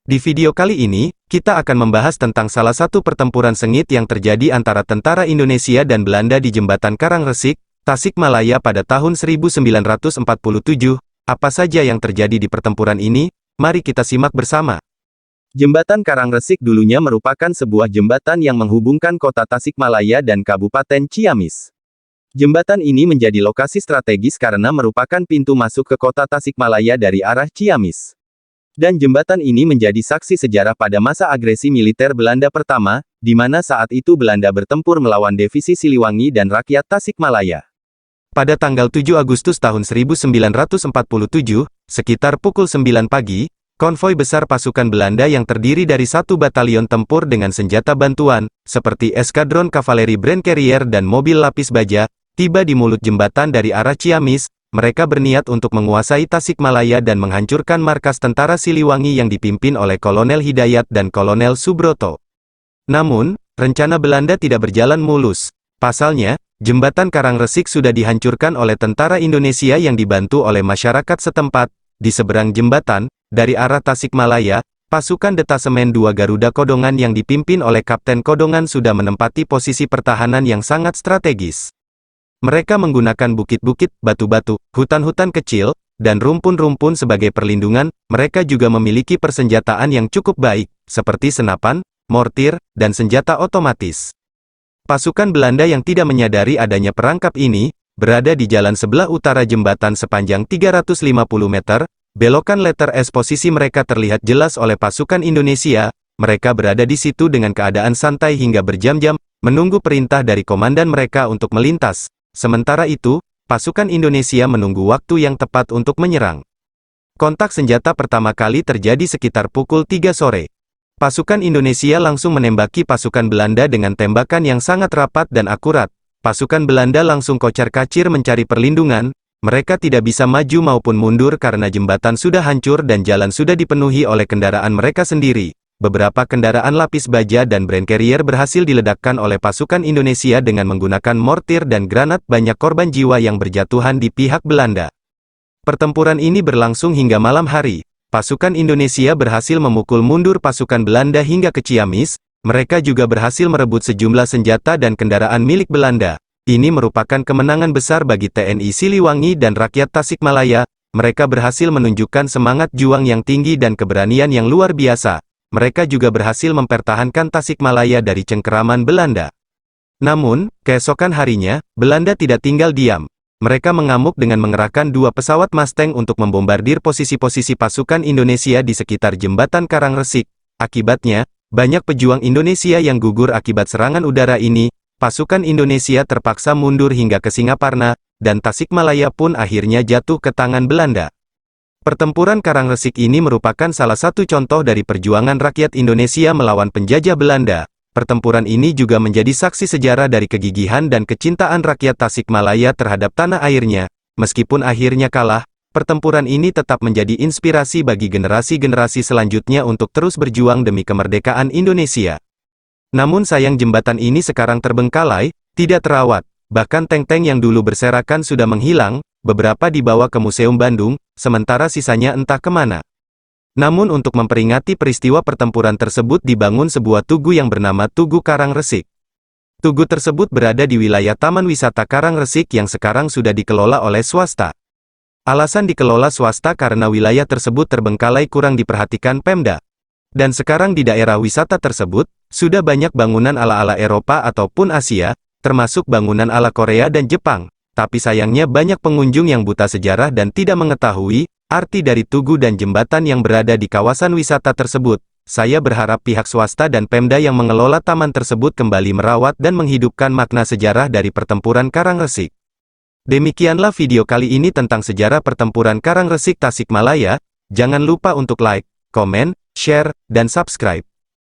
Di video kali ini, kita akan membahas tentang salah satu pertempuran sengit yang terjadi antara tentara Indonesia dan Belanda di Jembatan Karangresik, Tasikmalaya pada tahun 1947. Apa saja yang terjadi di pertempuran ini? Mari kita simak bersama. Jembatan Karangresik dulunya merupakan sebuah jembatan yang menghubungkan kota Tasikmalaya dan Kabupaten Ciamis. Jembatan ini menjadi lokasi strategis karena merupakan pintu masuk ke kota Tasikmalaya dari arah Ciamis. Dan jembatan ini menjadi saksi sejarah pada masa agresi militer Belanda pertama, di mana saat itu Belanda bertempur melawan divisi Siliwangi dan rakyat Tasikmalaya. Pada tanggal 7 Agustus tahun 1947, sekitar pukul 9 pagi, konvoi besar pasukan Belanda yang terdiri dari satu batalion tempur dengan senjata bantuan, seperti eskadron kavaleri Brandcarrier dan mobil lapis baja, tiba di mulut jembatan dari arah Ciamis. Mereka berniat untuk menguasai Tasikmalaya dan menghancurkan markas tentara Siliwangi yang dipimpin oleh Kolonel Hidayat dan Kolonel Subroto. Namun, rencana Belanda tidak berjalan mulus. Pasalnya, jembatan Karangresik sudah dihancurkan oleh tentara Indonesia yang dibantu oleh masyarakat setempat. Di seberang jembatan, dari arah Tasikmalaya, pasukan detasemen 2 Garuda Kodongan yang dipimpin oleh Kapten Kodongan sudah menempati posisi pertahanan yang sangat strategis. Mereka menggunakan bukit-bukit, batu-batu, hutan-hutan kecil, dan rumpun-rumpun sebagai perlindungan. Mereka juga memiliki persenjataan yang cukup baik, seperti senapan, mortir, dan senjata otomatis. Pasukan Belanda yang tidak menyadari adanya perangkap ini, berada di jalan sebelah utara jembatan sepanjang 350 meter, belokan letter S. Posisi mereka terlihat jelas oleh pasukan Indonesia. Mereka berada di situ dengan keadaan santai hingga berjam-jam, menunggu perintah dari komandan mereka untuk melintas. Sementara itu, pasukan Indonesia menunggu waktu yang tepat untuk menyerang. Kontak senjata pertama kali terjadi sekitar pukul 3 sore. Pasukan Indonesia langsung menembaki pasukan Belanda dengan tembakan yang sangat rapat dan akurat. Pasukan Belanda langsung kocar-kacir mencari perlindungan. Mereka tidak bisa maju maupun mundur karena jembatan sudah hancur dan jalan sudah dipenuhi oleh kendaraan mereka sendiri. Beberapa kendaraan lapis baja dan Brandcarrier berhasil diledakkan oleh pasukan Indonesia dengan menggunakan mortir dan granat. Banyak korban jiwa yang berjatuhan di pihak Belanda. Pertempuran ini berlangsung hingga malam hari. Pasukan Indonesia berhasil memukul mundur pasukan Belanda hingga ke Ciamis. Mereka juga berhasil merebut sejumlah senjata dan kendaraan milik Belanda. Ini merupakan kemenangan besar bagi TNI Siliwangi dan rakyat Tasikmalaya. Mereka berhasil menunjukkan semangat juang yang tinggi dan keberanian yang luar biasa. Mereka juga berhasil mempertahankan Tasikmalaya dari cengkeraman Belanda. Namun, keesokan harinya, Belanda tidak tinggal diam. Mereka mengamuk dengan mengerahkan 2 pesawat Mustang untuk membombardir posisi-posisi pasukan Indonesia di sekitar jembatan Karangresik. Akibatnya, banyak pejuang Indonesia yang gugur akibat serangan udara ini. Pasukan Indonesia terpaksa mundur hingga ke Singaparna, dan Tasikmalaya pun akhirnya jatuh ke tangan Belanda. Pertempuran Karangresik ini merupakan salah satu contoh dari perjuangan rakyat Indonesia melawan penjajah Belanda. Pertempuran ini juga menjadi saksi sejarah dari kegigihan dan kecintaan rakyat Tasikmalaya terhadap tanah airnya. Meskipun akhirnya kalah, pertempuran ini tetap menjadi inspirasi bagi generasi-generasi selanjutnya untuk terus berjuang demi kemerdekaan Indonesia. Namun sayang jembatan ini sekarang terbengkalai, tidak terawat. Bahkan tank-tank yang dulu berserakan sudah menghilang. Beberapa dibawa ke Museum Bandung, sementara sisanya entah kemana. Namun untuk memperingati peristiwa pertempuran tersebut dibangun sebuah tugu yang bernama Tugu Karangresik. Tugu tersebut berada di wilayah Taman Wisata Karangresik yang sekarang sudah dikelola oleh swasta. Alasan dikelola swasta karena wilayah tersebut terbengkalai kurang diperhatikan Pemda. Dan sekarang di daerah wisata tersebut, sudah banyak bangunan ala-ala Eropa ataupun Asia, termasuk bangunan ala Korea dan Jepang. Tapi sayangnya banyak pengunjung yang buta sejarah dan tidak mengetahui arti dari tugu dan jembatan yang berada di kawasan wisata tersebut. Saya berharap pihak swasta dan Pemda yang mengelola taman tersebut kembali merawat dan menghidupkan makna sejarah dari pertempuran Karangresik. Demikianlah video kali ini tentang sejarah pertempuran Karangresik Tasikmalaya. Jangan lupa untuk like, komen, share, dan subscribe.